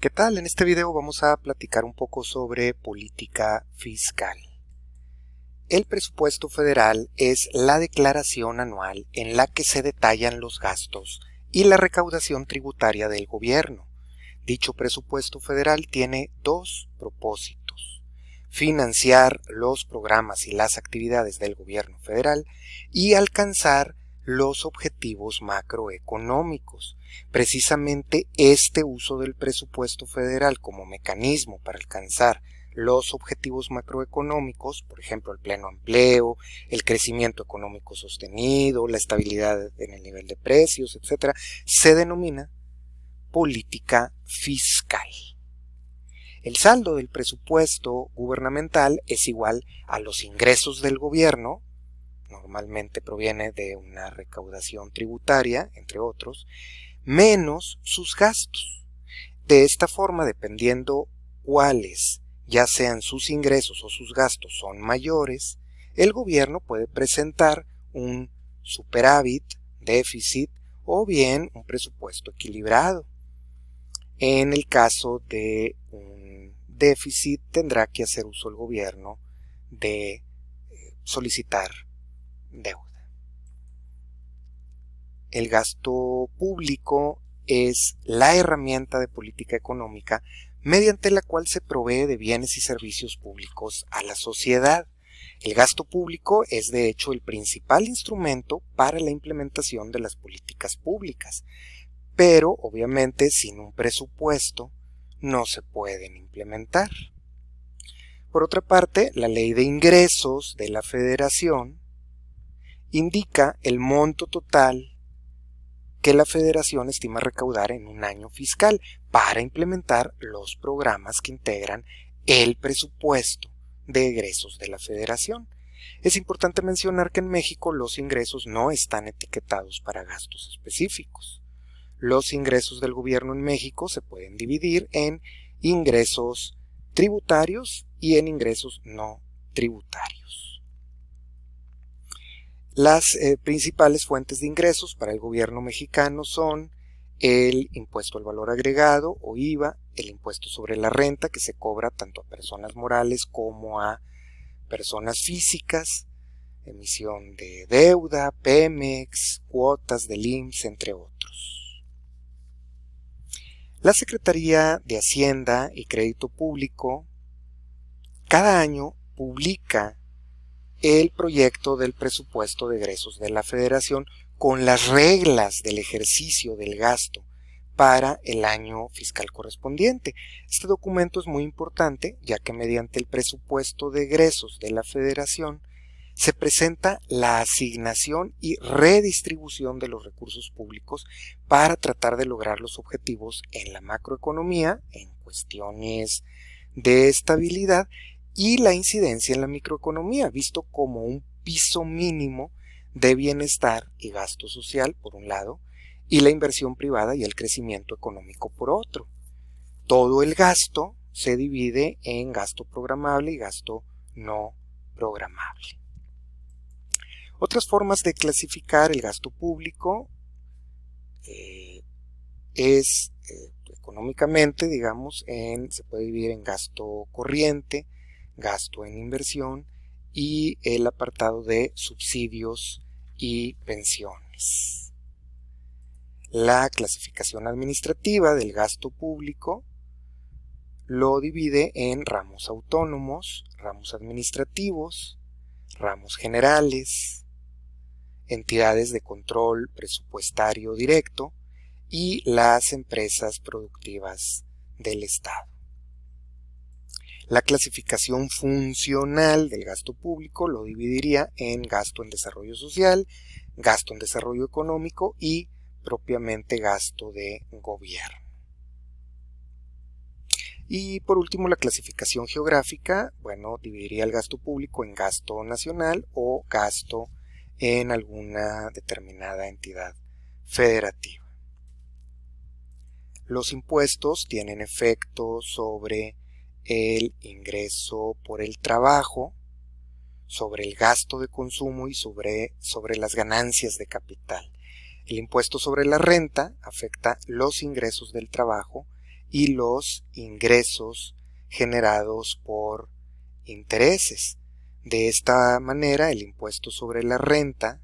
¿Qué tal? En este video vamos a platicar un poco sobre política fiscal. El presupuesto federal es la declaración anual en la que se detallan los gastos y la recaudación tributaria del gobierno. Dicho presupuesto federal tiene dos propósitos: financiar los programas y las actividades del gobierno federal y alcanzar los objetivos macroeconómicos. Precisamente este uso del presupuesto federal como mecanismo para alcanzar los objetivos macroeconómicos, por ejemplo, el pleno empleo, el crecimiento económico sostenido, la estabilidad en el nivel de precios, etc., se denomina política fiscal. El saldo del presupuesto gubernamental es igual a los ingresos del gobierno, normalmente proviene de una recaudación tributaria, entre otros, menos sus gastos. De esta forma, dependiendo cuáles, ya sean sus ingresos o sus gastos, son mayores, el gobierno puede presentar un superávit, déficit o bien un presupuesto equilibrado. En el caso de un déficit, tendrá que hacer uso el gobierno de solicitar deuda. El gasto público es la herramienta de política económica mediante la cual se provee de bienes y servicios públicos a la sociedad. El gasto público es de hecho el principal instrumento para la implementación de las políticas públicas, pero obviamente sin un presupuesto no se pueden implementar. Por otra parte, la Ley de Ingresos de la Federación indica el monto total que la Federación estima recaudar en un año fiscal para implementar los programas que integran el presupuesto de egresos de la Federación. Es importante mencionar que en México los ingresos no están etiquetados para gastos específicos. Los ingresos del gobierno en México se pueden dividir en ingresos tributarios y en ingresos no tributarios. Las principales fuentes de ingresos para el gobierno mexicano son el impuesto al valor agregado o IVA, el impuesto sobre la renta que se cobra tanto a personas morales como a personas físicas, emisión de deuda, Pemex, cuotas del IMSS, entre otros. La Secretaría de Hacienda y Crédito Público cada año publica el proyecto del presupuesto de egresos de la Federación con las reglas del ejercicio del gasto para el año fiscal correspondiente. Este documento es muy importante ya que mediante el presupuesto de egresos de la Federación se presenta la asignación y redistribución de los recursos públicos para tratar de lograr los objetivos en la macroeconomía, en cuestiones de estabilidad, y la incidencia en la microeconomía, visto como un piso mínimo de bienestar y gasto social, por un lado, y la inversión privada y el crecimiento económico, por otro. Todo el gasto se divide en gasto programable y gasto no programable. Otras formas de clasificar el gasto público es económicamente, digamos, se puede dividir en gasto corriente, gasto en inversión y el apartado de subsidios y pensiones. La clasificación administrativa del gasto público lo divide en ramos autónomos, ramos administrativos, ramos generales, entidades de control presupuestario directo y las empresas productivas del Estado. La clasificación funcional del gasto público lo dividiría en gasto en desarrollo social, gasto en desarrollo económico y propiamente gasto de gobierno. Y por último, la clasificación geográfica, dividiría el gasto público en gasto nacional o gasto en alguna determinada entidad federativa. Los impuestos tienen efecto sobre el ingreso por el trabajo, sobre el gasto de consumo y sobre las ganancias de capital. El impuesto sobre la renta afecta los ingresos del trabajo y los ingresos generados por intereses. De esta manera, el impuesto sobre la renta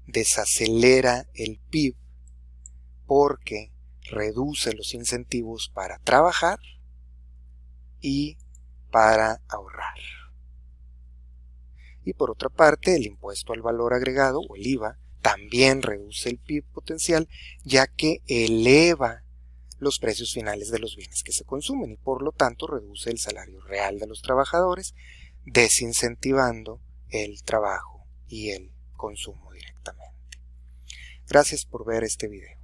desacelera el PIB porque reduce los incentivos para trabajar y para ahorrar. Y por otra parte, el impuesto al valor agregado o el IVA también reduce el PIB potencial, ya que eleva los precios finales de los bienes que se consumen y por lo tanto reduce el salario real de los trabajadores, desincentivando el trabajo y el consumo directamente. Gracias por ver este video.